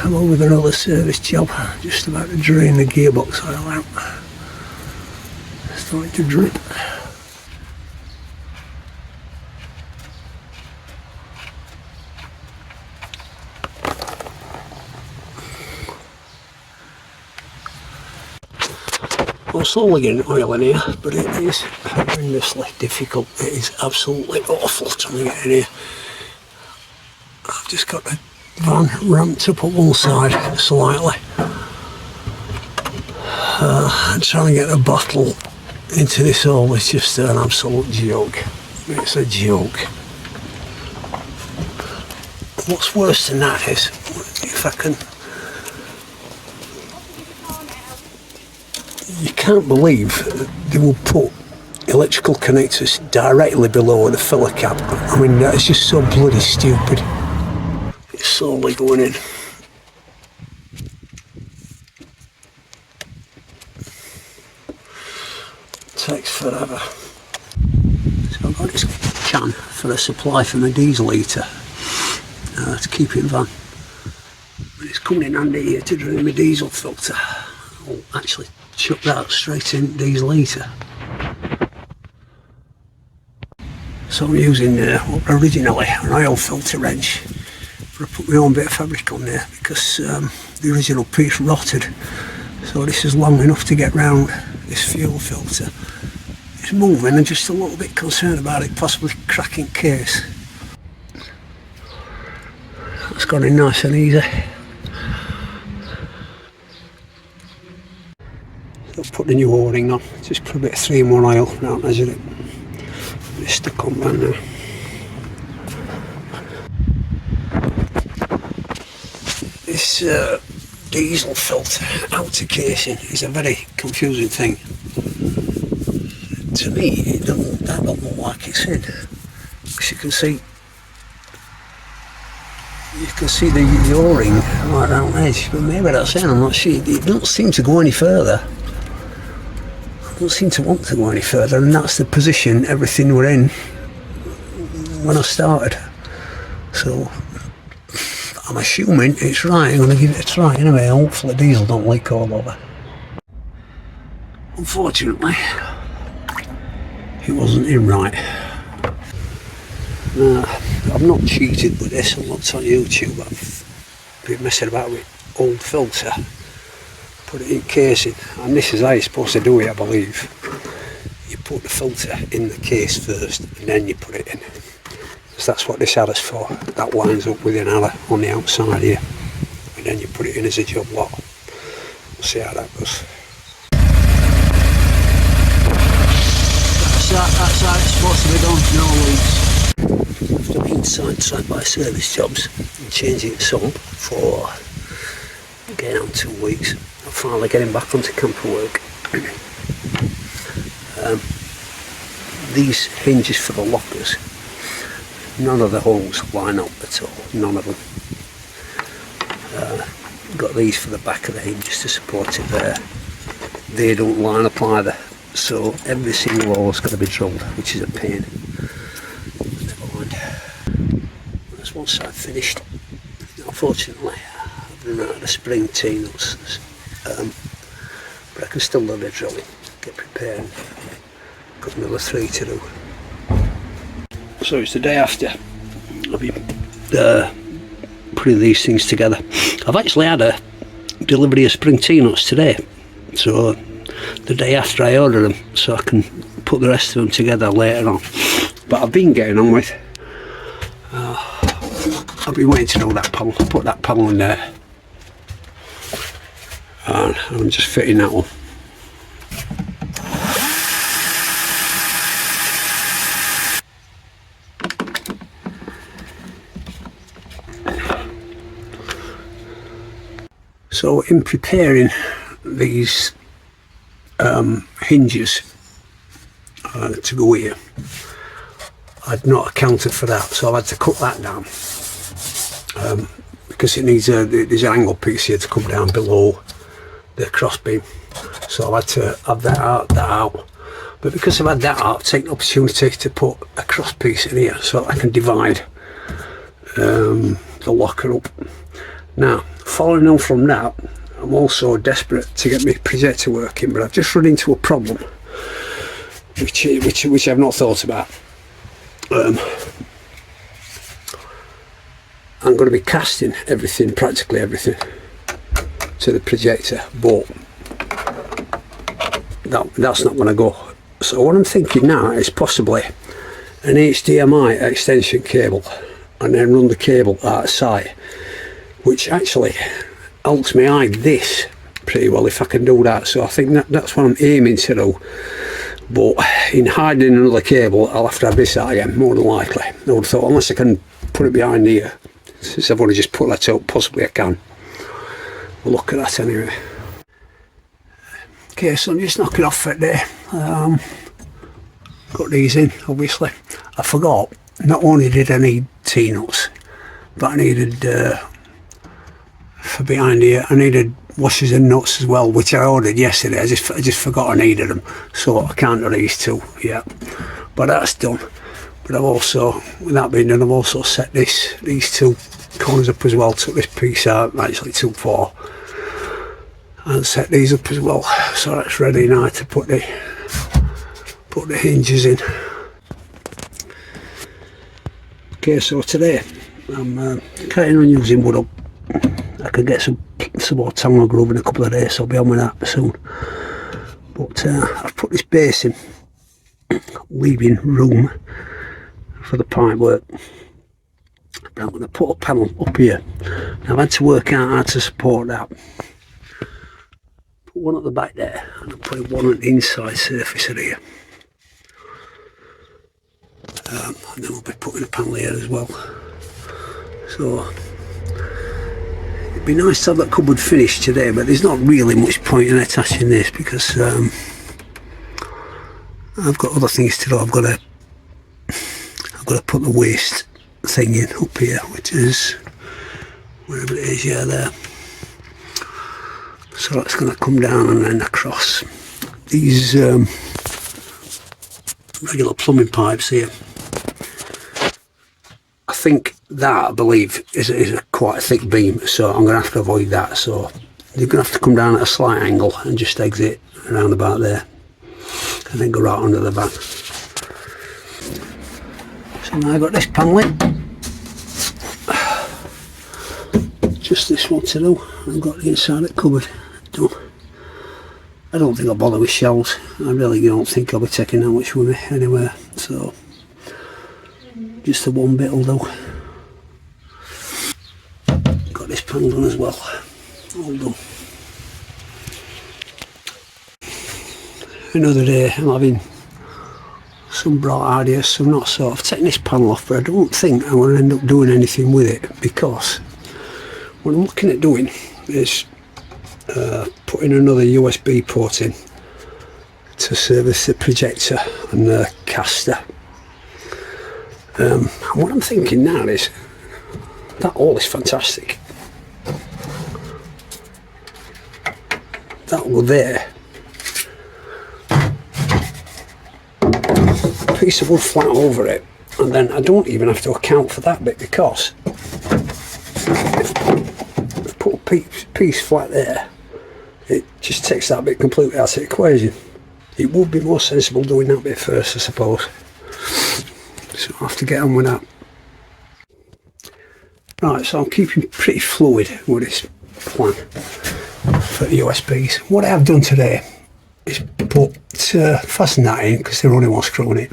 I'm on with another service job, just about to drain the gearbox oil out. It's starting to drip. I'm slowly getting oil in here, but it is horrendously difficult. It is absolutely awful trying to get in here. I've just got the van ramped up on one side slightly. And trying to get a bottle into this hole is just an absolute joke. It's a joke. What's worse than that is, if I can... You can't believe they will put electrical connectors directly below the filler cap. I mean, that's just so bloody stupid. It's slowly going in. Takes forever. So I've got this can for a supply from a diesel heater to keep in van. And it's coming in handy here to drain my diesel filter. I'll actually chuck that straight in diesel heater. So I'm using originally an oil filter wrench, but I put my own bit of fabric on there because the original piece rotted. So this is long enough to get round this fuel filter. It's moving and just a little bit concerned about it possibly cracking case. That's gone in nice and easy. I'll put the new O-ring on, just put a bit of 3-in-1 oil, now measure it. It's stuck on that now. This diesel filter outer casing is a very confusing thing. To me, it doesn't look like it's in, because you can see the O-ring right around the edge, but maybe that's in, I'm not sure. It doesn't seem to go any further. Don't seem to want to go any further, and that's the position everything were in when I started. So I'm assuming it's right. I'm going to give it a try anyway. Hopefully diesel don't leak all over. Unfortunately, it wasn't in right. I've not cheated with this. I looked on YouTube. I've been messing about with old filter. Put it in casing, and this is how you're supposed to do it, I believe. You put the filter in the case first and then you put it in, because that's what this adder's for. That lines up with an adder on the outside here, and then you put it in as a job lot. We'll see how that goes. That's how it's supposed to be done, no leaks. After being sidetracked by service jobs and changing some for getting on 2 weeks, I'm finally getting back onto camper work. These hinges for the lockers, none of the holes line up at all, none of them. Got these for the back of the hinges to support it there. They don't line up either, so every single hole's got to be drilled, which is a pain. Never mind. That's one side finished. Unfortunately, I've run out of the spring T-nuts, but I can still do the drilling, get prepared. Got another 3 to do. So it's the day after I've been putting these things together. I've actually had a delivery of spring T-nuts today, so the day after I order them, so I can put the rest of them together later on. But I've been getting on with, I've been waiting to do that panel. I put that panel in there, and I'm just fitting that one. So in preparing these hinges to go here, I'd not accounted for that, so I've had to cut that down because it needs there's an angle piece here to come down below the cross beam, so I've had to have that out. But because I've had that out, I've taken the opportunity to put a cross piece in here so I can divide the locker up. Now, following on from that, I'm also desperate to get my projector working, but I've just run into a problem which I've not thought about. I'm going to be casting everything, practically everything, to the projector, but that's not going to go. So what I'm thinking now is possibly an HDMI extension cable, and then run the cable outside, which actually helps me hide this pretty well if I can do that. So I think that's what I'm aiming to do. But in hiding another cable, I'll have to have this out again, more than likely. I would have thought, unless I can put it behind here, since I've only just put that up, possibly I can. We'll look at that anyway. Okay, so I'm just knocking off it there. Got these in, obviously. I forgot, not only did I need T-nuts, but I needed, for behind here, I needed washers and nuts as well, which I ordered yesterday. I just forgot I needed them, so I can't do these two yet. But that's done. But I've also, with that being done, I've also set these two corners up as well. Took this piece out, actually took four, and set these up as well. So that's ready now to put the hinges in. Okay, so today I'm carrying on using wood up. I could get some more tangle glue in a couple of days, so I'll be on with that soon. But I've put this base in, leaving room for the pipe work. I'm going to put a panel up here. I've had to work out how to support that. Put one at the back there, and I'll put one at the inside surface of here. And then we'll be putting a panel here as well. So it'd be nice to have that cupboard finished today, but there's not really much point in attaching this because I've got other things to do. I've got to put the waste thing in up here, which is wherever it is, yeah, there. So that's going to come down and then across these regular plumbing pipes here. I think that, I believe, is quite a thick beam, so I'm going to have to avoid that. So you're going to have to come down at a slight angle and just exit around about there, and then go right under the van. So now I've got this panel in. Just this one to do. I've got the inside of the cupboard done. I don't think I'll bother with shelves. I really don't think I'll be taking that much with me anywhere. So just the one bit will do. Got this panel done as well. All done. Another day I'm having some bright ideas, some not. So I've taken this panel off, but I don't think I'm going to end up doing anything with it, because what I'm looking at doing is putting another USB port in to service the projector and the caster. And what I'm thinking now is that all is fantastic. That will go there. Piece of wood flat over it, and then I don't even have to account for that bit, because I've put a piece flat there. It just takes that bit completely out of the equation. It would be more sensible doing that bit first, I suppose. So I'll have to get on with that. Right, so I'm keeping pretty fluid with this plan for USBs. What I have done today is fasten that in, because they're only one screw in it.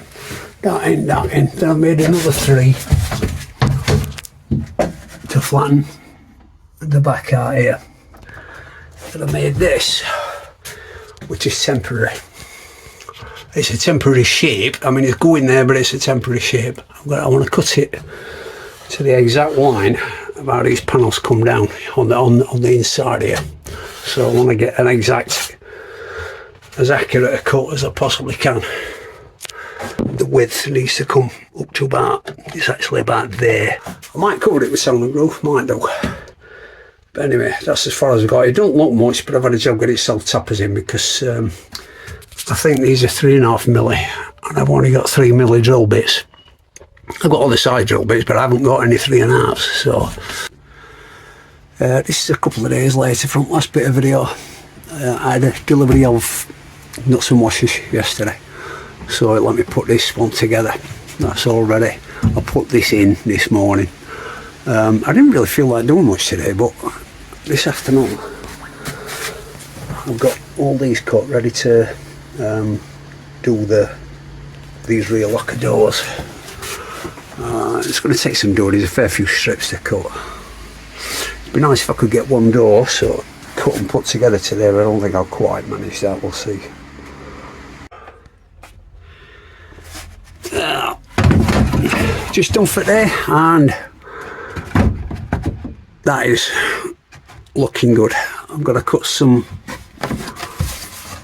That in. Then I've made another 3 to flatten the back out here. And I made this, which is temporary. It's a temporary shape. I mean, it's going there, but it's a temporary shape. I want to cut it to the exact line of how these panels come down on the inside here. So I want to get an exact, as accurate a cut as I possibly can. The width needs to come up to about, it's actually about there. I might cover it with soundproof, might do. But anyway, that's as far as I've got. It don't look much, but I've had a job getting self-tappers in, because I think these are 3.5mm, and I've only got 3mm drill bits. I've got all the side drill bits, but I haven't got any 3.5s, so This is a couple of days later from last bit of video. I had a delivery of nuts and washers yesterday, so it let me put this one together. That's all ready. I put this in this morning. I didn't really feel like doing much today, but this afternoon I've got all these cut ready to do these rear locker doors. It's going to take some doing. There's a fair few strips to cut. It'd be nice if I could get one door so cut and put together today, but I don't think I'll quite manage that. We'll see. Just done for today, and that is looking good. I'm going to cut some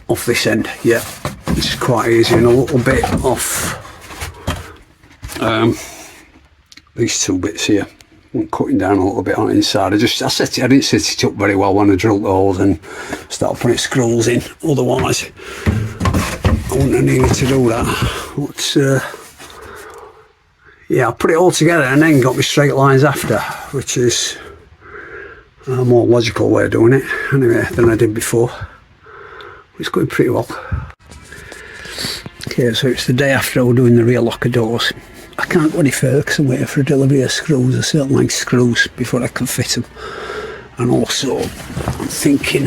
off this end. Yeah, it's quite easy, and a little bit off these two bits here. I'm cutting down a little bit on the inside. I didn't set it up very well when I drilled the holes and started putting screws in. Otherwise, I wouldn't have needed to do that. But yeah, I put it all together and then got my straight lines after, which is a more logical way of doing it anyway than I did before. It's going pretty well. Okay, so it's the day after I was doing the rear locker doors. I can't go any further because I'm waiting for a delivery of screws, a certain length screws, before I can fit them. And also, I'm thinking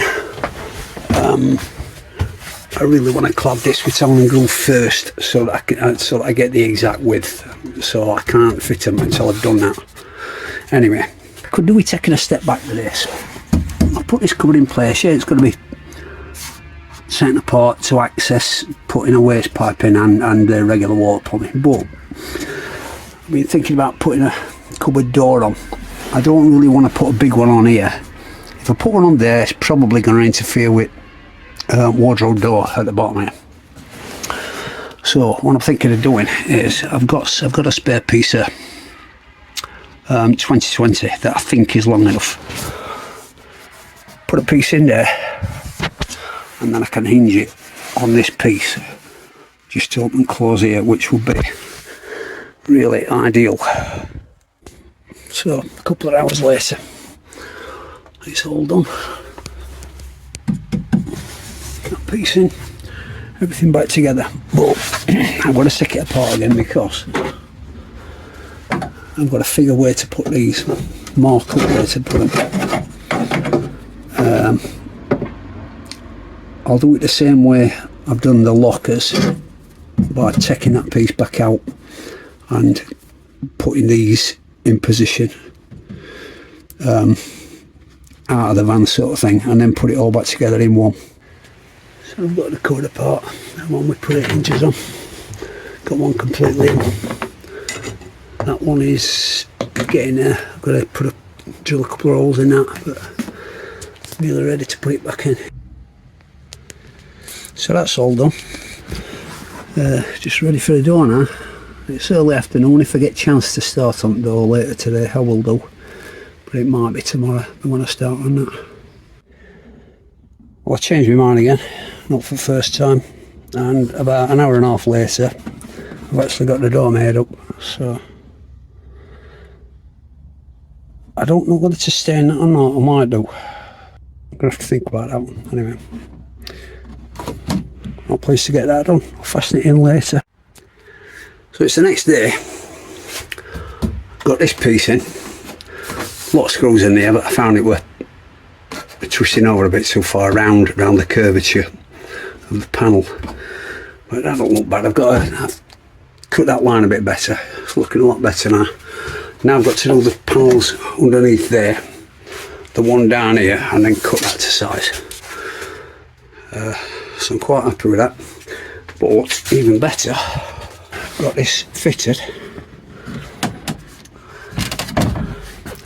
I really want to clad this with Allen and groove first, so that I get the exact width. So I can't fit them until I've done that. Anyway, could do with taking a step back with this. I'll put this cupboard in place. Yeah, it's going to be setting apart to access putting a waste pipe in and regular water plumbing. But I've been thinking about putting a cupboard door on. I don't really want to put a big one on here. If I put one on there, it's probably going to interfere with wardrobe door at the bottom here. So what I'm thinking of doing is I've got a spare piece of 2020 that I think is long enough. Put a piece in there, and then I can hinge it on this piece just to open and close here, which would be really ideal. So a couple of hours later, it's all done. That piece in, everything back together, but I'm going to stick it apart again because I've got to figure where to put these, mark up where to put them. I'll do it the same way I've done the lockers, by taking that piece back out and putting these in position out of the van sort of thing, and then put it all back together in one. So I've got the cord apart, that one we put it hinges on, got one completely in. That one is getting there. I've got to drill a couple of holes in that, but nearly ready to put it back in. So that's all done. Just ready for the door now. It's early afternoon. If I get a chance to start on the door later today, I will do, but it might be tomorrow when I start on that. Well, I changed my mind again, not for the first time, and about an hour and a half later I've actually got the door made up. So I don't know whether to stay in that or not. I might do. I'm going to have to think about that one. Anyway, not pleased to get that done. I'll fasten it in later. So it's the next day. Got this piece in. A lot of screws in there, but I found it were twisting over a bit too far around the curvature of the panel. But that don't look bad. I've cut that line a bit better. It's looking a lot better now. Now I've got to do the panels underneath there, the one down here, and then cut that to size. So I'm quite happy with that. But even better, I've got this fitted.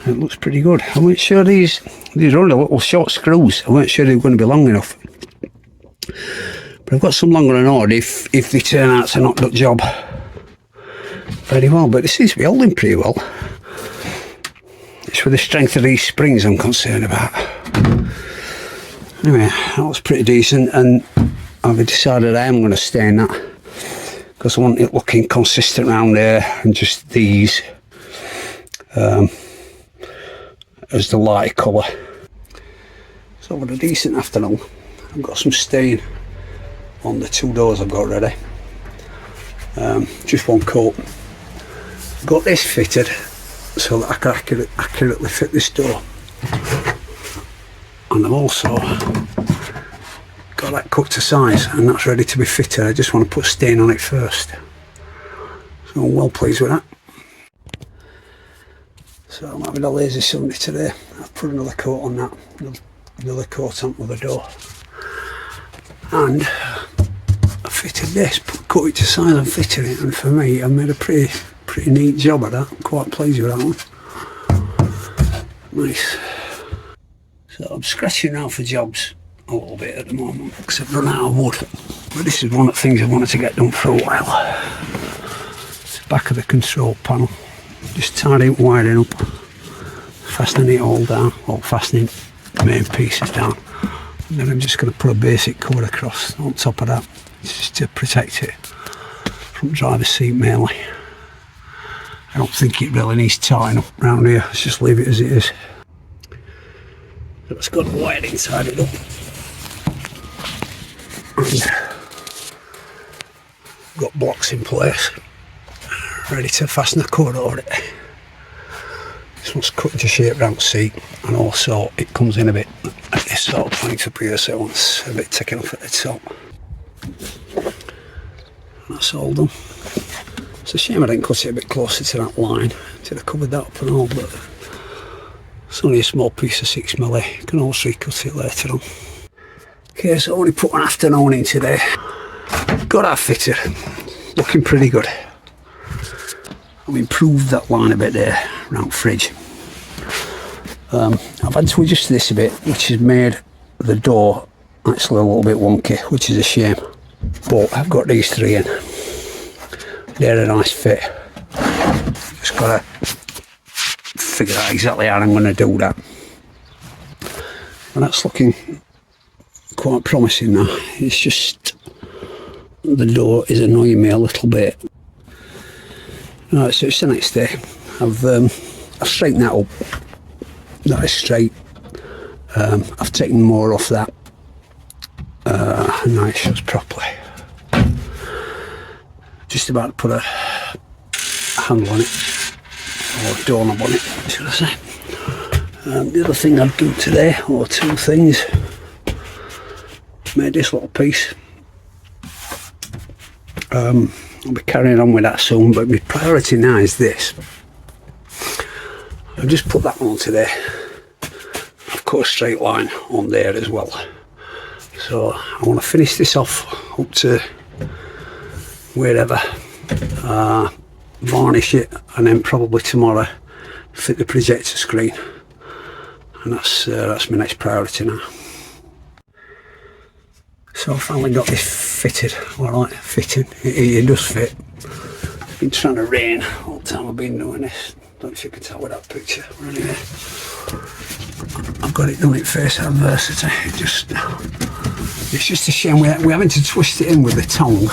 It looks pretty good. I wasn't sure these are only little short screws. I wasn't sure they were going to be long enough. But I've got some longer than ordered if they turn out to not do the job very well. But it seems to be holding pretty well. It's with the strength of these springs I'm concerned about. Anyway, that was pretty decent, and I've decided I am going to stay in that because I want it looking consistent around there, and just these as the light colour. So I've had a decent afternoon. I've got some stain on the 2 doors I've got ready. Just one coat. Got this fitted so that I can accurately fit this door. And I've also got that cut to size, and that's ready to be fitted. I just want to put stain on it first. So I'm well pleased with that. So I'm having a lazy Sunday today. I've put another coat on that, another coat onto the door. And I fitted this, cut it to size and fitted it, and for me I made a pretty neat job of that. I'm quite pleased with that one. Nice. So I'm scratching around for jobs a little bit at the moment because I've run out of wood. But this is one of the things I wanted to get done for a while. It's the back of the control panel. Just tidying, wiring up, fastening it all down, or fastening main pieces down. And then I'm just going to put a basic cover across on top of that, just to protect it from driver's seat mainly. I don't think it really needs tying up around here. Let's just leave it as it is. So it's got the wiring tidied up. And got blocks in place, ready to fasten the cover over it. This one's cut into shape round the seat, and also it comes in a bit at this sort of point up here, so it's a bit taken off at the top. And that's all done. It's a shame I didn't cut it a bit closer to that line. Should have covered that up and all, but it's only a small piece of 6mm. You can always recut it later on. Okay, so I only put an afternoon in today. Got that fitted, looking pretty good. I've improved that line a bit there around fridge. I've had to adjust this a bit, which has made the door actually a little bit wonky, which is a shame. But I've got these 3 in. They're a nice fit. Just got to figure out exactly how I'm going to do that. And that's looking quite promising now. It's just the door is annoying me a little bit. Right, so it's the next day. I've straightened that up. That is straight. I've taken more off that. Now it shows properly. Just about to put a handle on it, or a doorknob on it, should I say. The other thing I'd do today, or 2 things, made this little piece. I'll be carrying on with that soon, but my priority now is this. I've just put that on today. I've cut a straight line on there as well. So I want to finish this off up to wherever, varnish it, and then probably tomorrow fit the projector screen. And that's my next priority now. So I finally got this fitted. Alright, fitting. It does fit. It's been trying to rain all the time I've been doing this. Don't know if you can tell with that picture. Anyway, I've got it done at face adversity. It's just a shame we're having to twist it in with the tongue.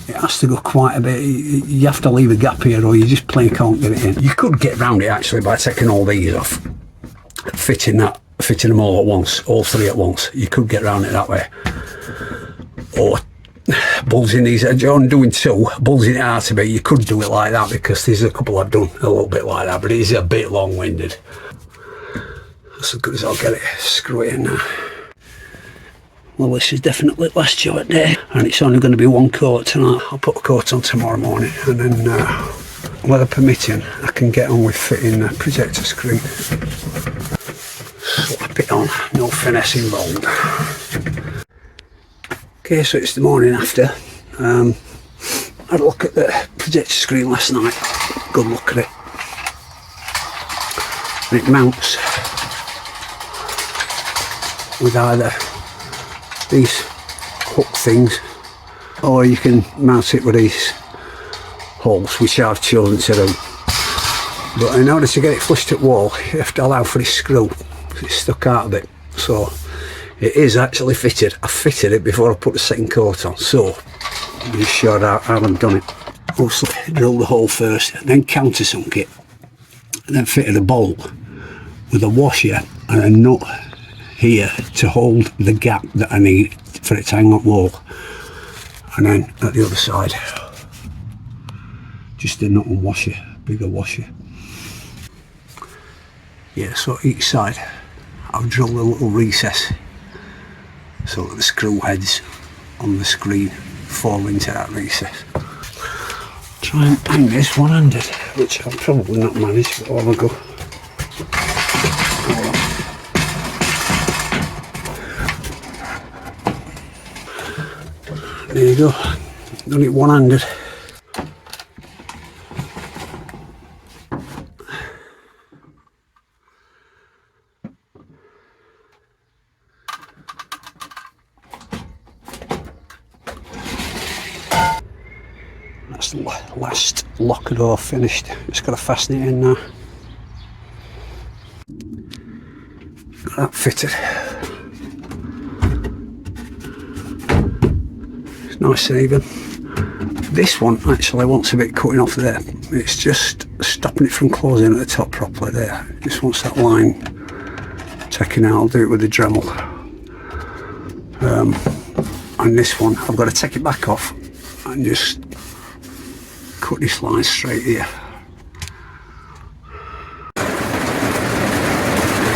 It has to go quite a bit. You have to leave a gap here, or you just plain can't get it in. You could get round it actually by taking all these off, fitting them all at once, all 3 at once. You could get round it that way. Or bulging these, doing 2, bulging it out a bit. You could do it like that, because there's a couple I've done a little bit like that, but it is a bit long-winded. That's as good as I'll get it. Screw it in now. Well, this is definitely last job at day, and it's only going to be 1 coat tonight. I'll put a coat on tomorrow morning, and then weather permitting, I can get on with fitting the projector screen. Slap it on, no finesse involved. Okay, so it's the morning after. I had a look at the projector screen last night. Good look at it. And it mounts with either these hook things, or you can mount it with these holes, which I've chosen to do. But in order to get it flushed at wall, you have to allow for this screw, because it's stuck out a bit. So it is actually fitted. I fitted it before I put the second coat on, so I'm just sure I haven't done it. Also drill the hole first, then countersunk it, and then fitted a bolt with a washer and a nut here to hold the gap that I need for it to hang on wall, and then at the other side just a nut and washer, bigger washer. Yeah, so each side I've drilled a little recess so that the screw heads on the screen fall into that recess. Try and hang this one-handed, which I'll probably not manage, but I'll have a go. There you go, done it one-handed. That's the last locker door finished. Just got to fasten it in now. Got that fitted. It's nice and even. This one actually wants a bit cutting off there. It's just stopping it from closing at the top properly there. It just wants that line taken out. I'll do it with the Dremel. And this one, I've got to take it back off and just cut this line straight here.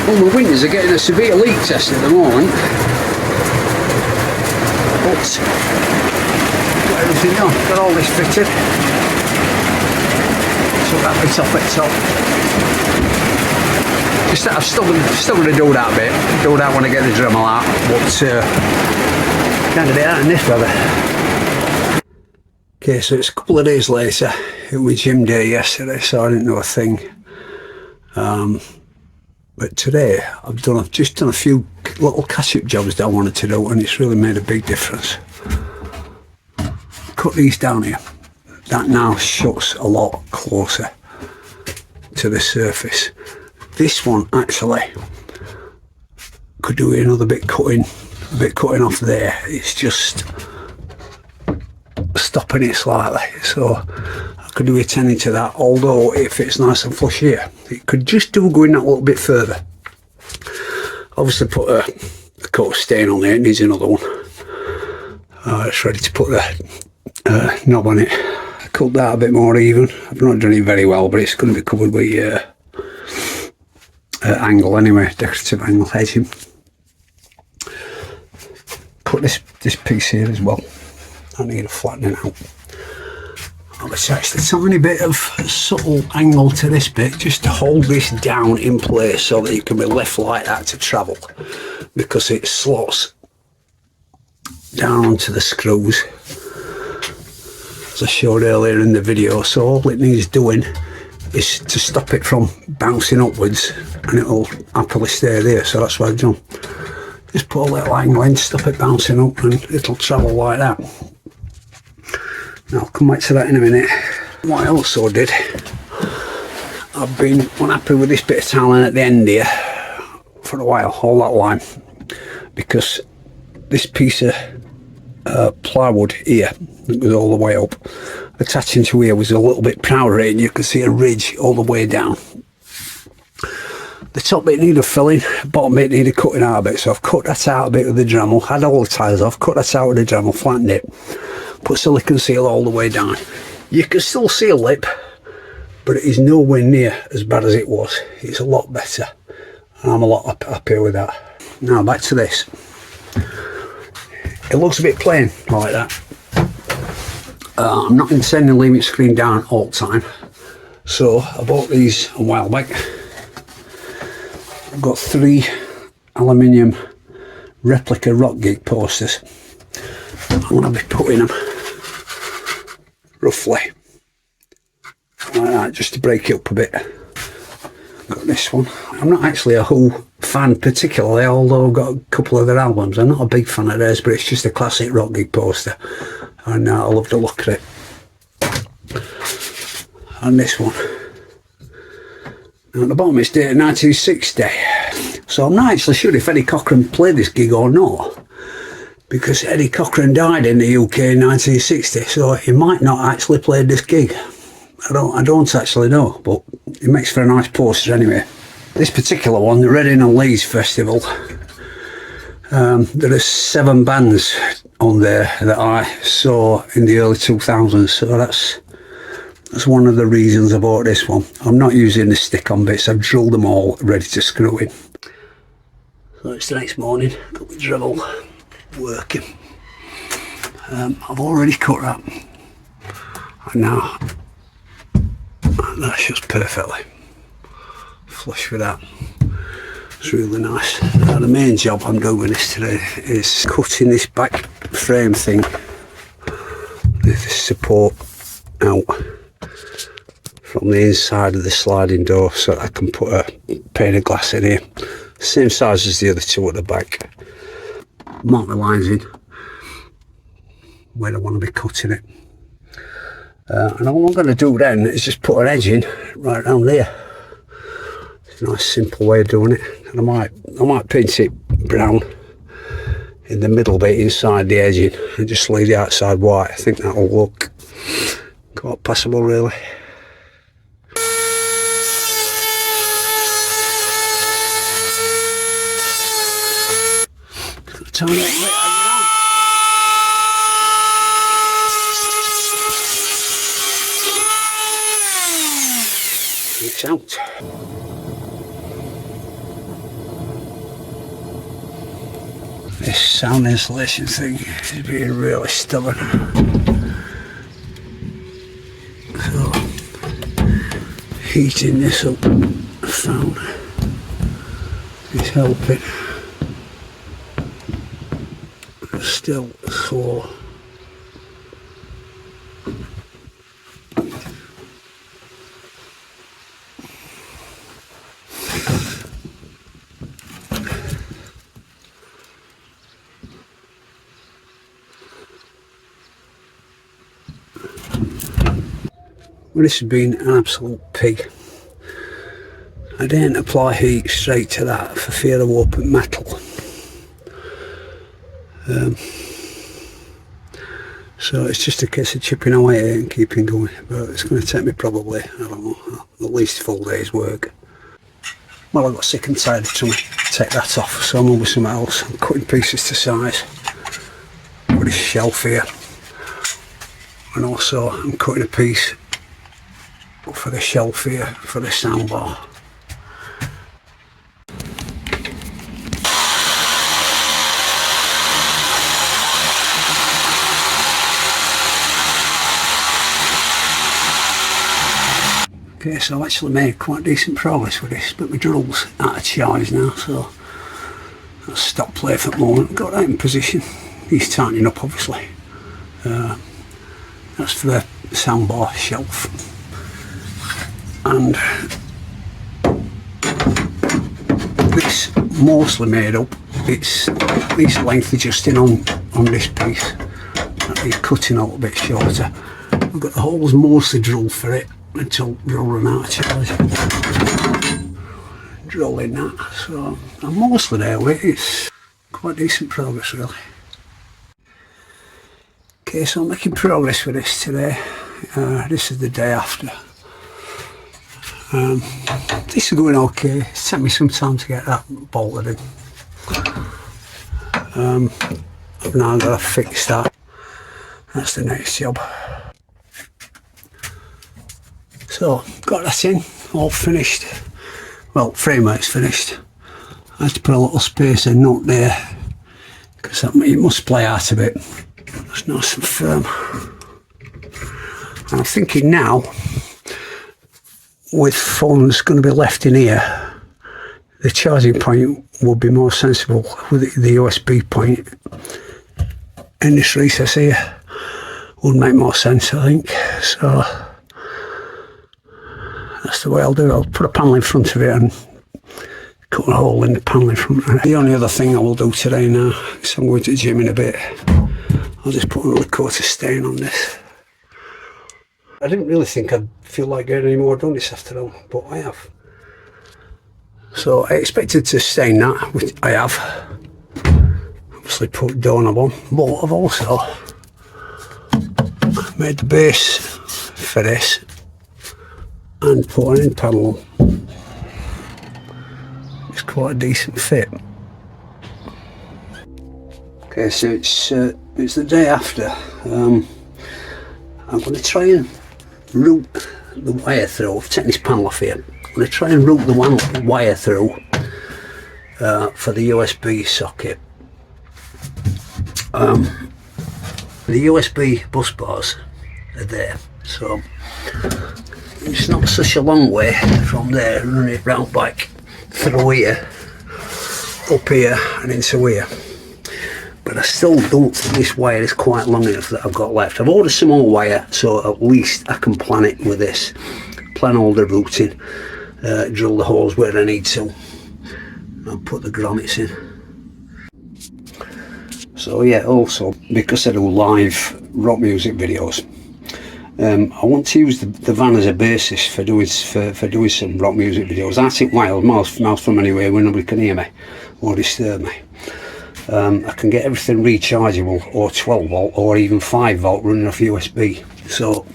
Well, my windows are getting a severe leak test at the moment, but got everything on, got all this fitted. So that bit off at top. Just that I'm still going to do that bit, do that when I get the Dremel out, but can't get it out in this weather. Okay, so it's a couple of days later. It was gym day yesterday, so I didn't know a thing. But today I've just done a few little catch-up jobs that I wanted to do, and it's really made a big difference. Cut these down here. That now shuts a lot closer to the surface. This one actually could do another bit cutting off there. It's just stopping it slightly, so I could do attending to that, although it fits nice and flush here. It could just do going that little bit further. Obviously put a coat of stain on there, it needs another one. It's ready to put the knob on it. I cut that a bit more even. I've not done it very well, but it's going to be covered with angle anyway, decorative angle edging. Put this piece here as well. I need a flattening out. I'll attach the tiny bit of subtle angle to this bit just to hold this down in place so that it can be left like that to travel, because it slots down onto the screws as I showed earlier in the video. So all it needs doing is to stop it from bouncing upwards, and it'll happily stay there. So that's what I've done. Just put a little angle in, stop it bouncing up, and it'll travel like that. Now, I'll come back to that in a minute. What I also did, I've been unhappy with this bit of tiling at the end here for a while, all that line, because this piece of plywood here that goes all the way up, attaching to here was a little bit prouder, and you can see a ridge all the way down. The top bit needed filling, bottom bit needed cutting out a bit, so I've cut that out a bit with the Dremel, had all the tiles off, cut that out with the Dremel, flattened it, put silicone seal all the way down. You can still see a lip, but it is nowhere near as bad as it was. It's a lot better, and I'm a lot happier with that. Now back to this. It looks a bit plain like that. I'm not intending leaving it screened down all the time, so I bought these a while back. I've got 3 aluminium replica rock gig posters. I'm going to be putting them roughly like that, just to break it up a bit. Got this one. I'm not actually a Who fan particularly, although I've got a couple of their albums. I'm not a big fan of theirs, but it's just a classic rock gig poster, and I love the look of it. And this one. Now at the bottom it's dated 1960, so I'm not actually sure if Eddie Cochran played this gig or not, because Eddie Cochran died in the UK in 1960, so he might not actually played this gig. I don't actually know, but it makes for a nice poster anyway. This particular one, the Reading and Leeds Festival, there are 7 bands on there that I saw in the early 2000s, so that's one of the reasons I bought this one. I'm not using the stick-on bits, I've drilled them all ready to screw in. So it's the next morning, got the drill working. I've already cut that, and now that's just perfectly flush with that. It's really nice. The main job I'm doing with this today is cutting this back frame thing, this support out from the inside of the sliding door so that I can put a pane of glass in here. Same size as the other two at the back. Mark the lines in where I want to be cutting it. And all I'm going to do then is just put an edge in right around there. It's a nice simple way of doing it. And I might paint it brown in the middle bit inside the edging and just leave the outside white. I think that'll look quite passable really. Turn it right around. It's out. This sound insulation thing is being really stubborn. So, heating this up, I found, is helping. But still slow. Well, this has been an absolute pig. I didn't apply heat straight to that for fear of warping metal. So it's just a case of chipping away at it and keeping going, but it's going to take me probably, I don't know, at least a full day's work. Well, I got sick and tired of trying to take that off, so I'm on with something else. I'm cutting pieces to size for this shelf here, and also I'm cutting a piece for the shelf here for the soundbar. Okay, so I've actually made quite decent progress with this, but my drill's out of charge now, so I'll stop play for the moment. Got that in position. He's tightening up obviously. That's for the soundbar shelf. And this mostly made up. It's this length adjusting on this piece. He's cutting a little bit shorter. I've got the holes mostly drilled for it until drill run out of charge. Drilling that, so I'm mostly there with it. It's quite decent progress really. Okay, so I'm making progress with this today. This is the day after. This is going okay. It's taken me some time to get that bolted in. I've now got to fix that. That's the next job. So, got that in, all finished. Well, framework's finished. I had to put a little spacer nut there because it must play out a bit. It's nice and firm. And I'm thinking now, with phones going to be left in here, the charging point would be more sensible with the USB point in this recess here. Would make more sense, I think. So that's the way I'll do it. I'll put a panel in front of it and cut a hole in the panel in front of it. The only other thing I will do today now is I'm going to the gym in a bit. I'll just put another coat of stain on this. I didn't really think I'd feel like getting any more done this afternoon, but I have. So I expected to stain that, which I have. Obviously put doorknob on, but I've also made the base for this and put an end panel on. it's quite a decent fit. Okay, so it's the day after. I'm going to try and route the wire through. I've taken this panel off here. I'm going to try and route the wire through for the USB socket. The USB bus bars are there, so it's not such a long way from there, running it round back through here, up here and into here. But I still don't think this wire is quite long enough that I've got left. I've ordered some more wire, so at least I can plan it with this. Plan all the routing, drill the holes where I need to, and put the grommets in. So yeah, also, because I do live rock music videos, I want to use the van as a basis for doing some rock music videos. Arctic Wild, miles from anywhere where nobody can hear me or disturb me. I can get everything rechargeable, or 12 volt or even 5 volt running off USB. So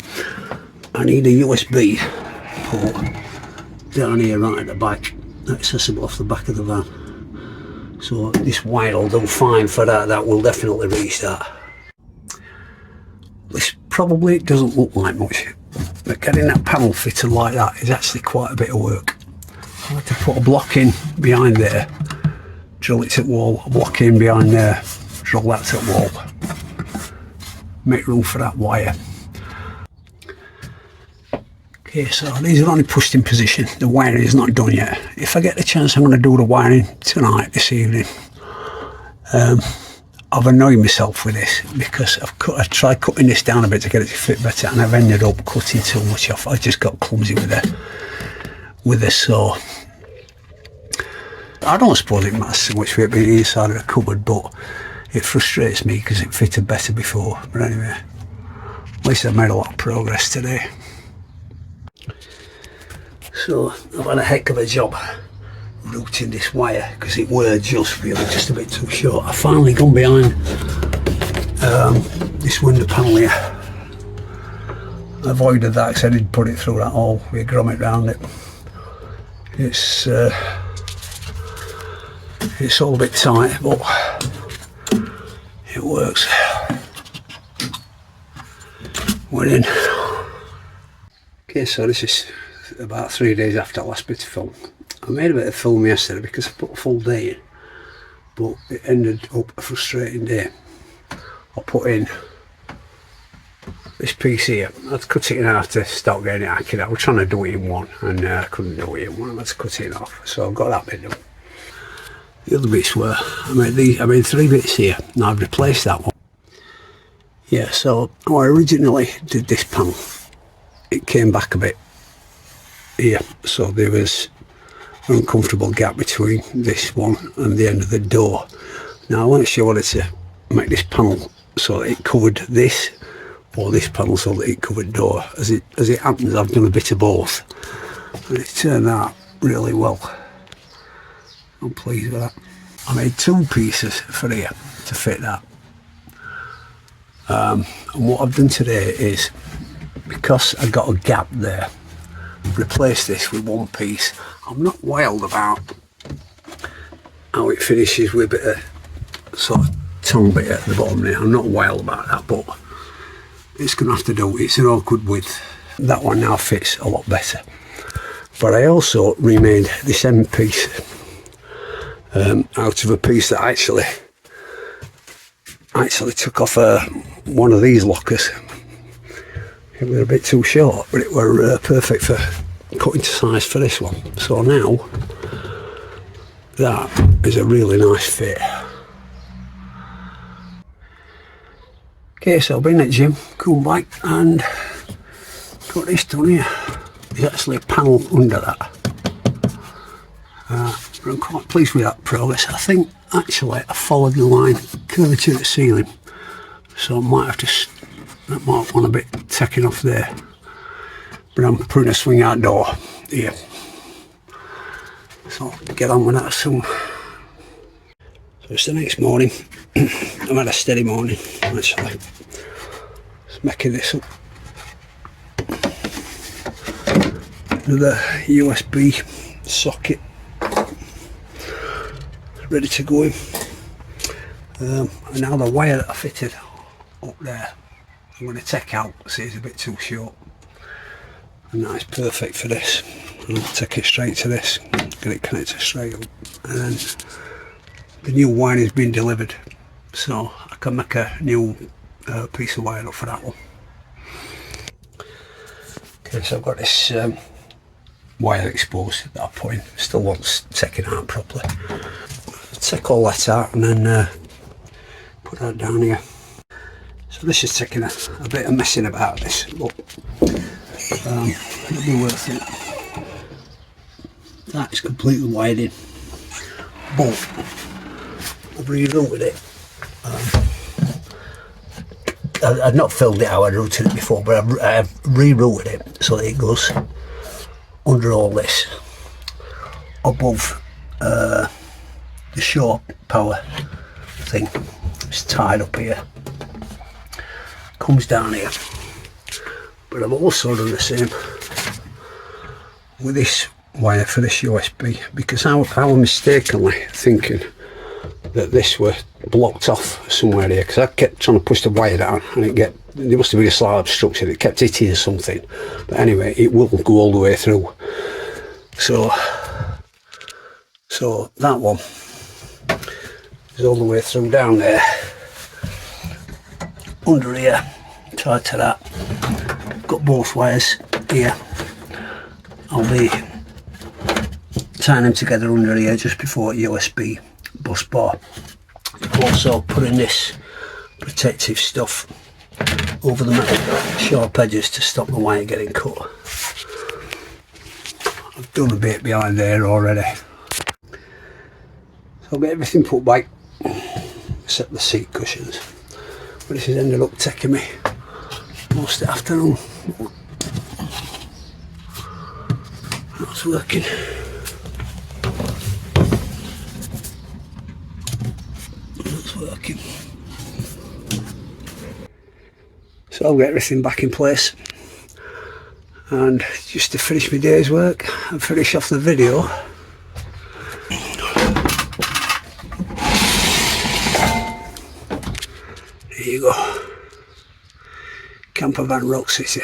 I need a USB port down here right at the back, accessible off the back of the van. So this wire will do fine for that. That will definitely reach that. This probably doesn't look like much, but getting that panel fitted like that is actually quite a bit of work. I had to put a block in behind there, drill it to the wall, a block in behind there, drill that to the wall, make room for that wire. Okay, so these are only pushed in position. The wiring is not done yet. If I get the chance, I'm going to do the wiring tonight, this evening. I've annoyed myself with this because I've tried cutting this down a bit to get it to fit better, and I've ended up cutting too much off. I just got clumsy with the saw. I don't suppose it matters so much for it being inside of the cupboard, but it frustrates me because it fitted better before. But anyway, at least I've made a lot of progress today. So I've had a heck of a job routing this wire because it were just a bit too short. I've finally gone behind this window panel here. I avoided that because I did put it through that hole with a grommet round it. It's all a bit tight, but it works. We're in. Okay, so this is about 3 days after the last bit of film. I made a bit of film yesterday because I put a full day in, but it ended up a frustrating day. I put in this piece here. I had to cut it in half to start getting it accurate. I was trying to do it in one and I couldn't do it in one. I had to cut it off, so I've got that bit done. The other bits were, I made 3 bits here. Now I've replaced that one. Yeah, so when I originally did this panel, it came back a bit here, so there was an uncomfortable gap between this one and the end of the door. Now I wasn't sure whether to make this panel so that it covered this, or this panel so that it covered door. As it happens, I've done a bit of both, and it turned out really well. I'm pleased with that. I made 2 pieces for here to fit that. And what I've done today is, because I got a gap there, replace this with 1 piece. I'm not wild about how it finishes with a bit of sort of tongue bit at the bottom there. I'm not wild about that, but it's going to have to do. It's an awkward width. That one now fits a lot better. But I also remade this end piece out of a piece that I actually took off one of these lockers. It was a bit too short, but it were perfect for cutting to size for this one. So now that is a really nice fit. Okay, so I've been at the gym, come back and got this done here. There's actually a panel under that. But I'm quite pleased with that progress. I think actually I followed the line curvature at the ceiling, so I might have to, that might want a bit taken off there. But I'm putting a swing out door here, so I'll get on with that soon. So it's the next morning. I've had a steady morning actually. Just making this up. Another USB socket. ready to go in. And now the wire that I fitted up there, I'm going to take out, see it's a bit too short, and that is perfect for this. I'll take it straight to this, get it connected straight up, and then the new wire is being delivered, so I can make a new piece of wire up for that one. Okay, so I've got this wire exposed that I put in, still wants taking out properly. I'll take all that out and then put that down here. So this is taking a bit of messing about this, but it'll be worth it. That is completely wired in, but I've rerouted it. I'd not filled it how I'd routed it before, but I've rerouted it so that it goes under all this, above the shore power thing. It's tied up here, comes down here. But I've also done the same with this wire for this USB, because I was mistakenly thinking that this were blocked off somewhere here, because I kept trying to push the wire down and there must have been a slight obstruction, it kept hitting something. But anyway, it will go all the way through. So that one is all the way through down there, under here, tied to that. Got both wires here. I'll be tying them together under here just before USB bus bar. Also putting this protective stuff over the metal sharp edges to stop the wire getting cut. I've done a bit behind there already. So I'll get everything put back except the seat cushions. But this has ended up taking me most of the afternoon. That's working. That's working. So I'll get everything back in place, and just to finish my day's work and finish off the video, here you go, camper van Rock City.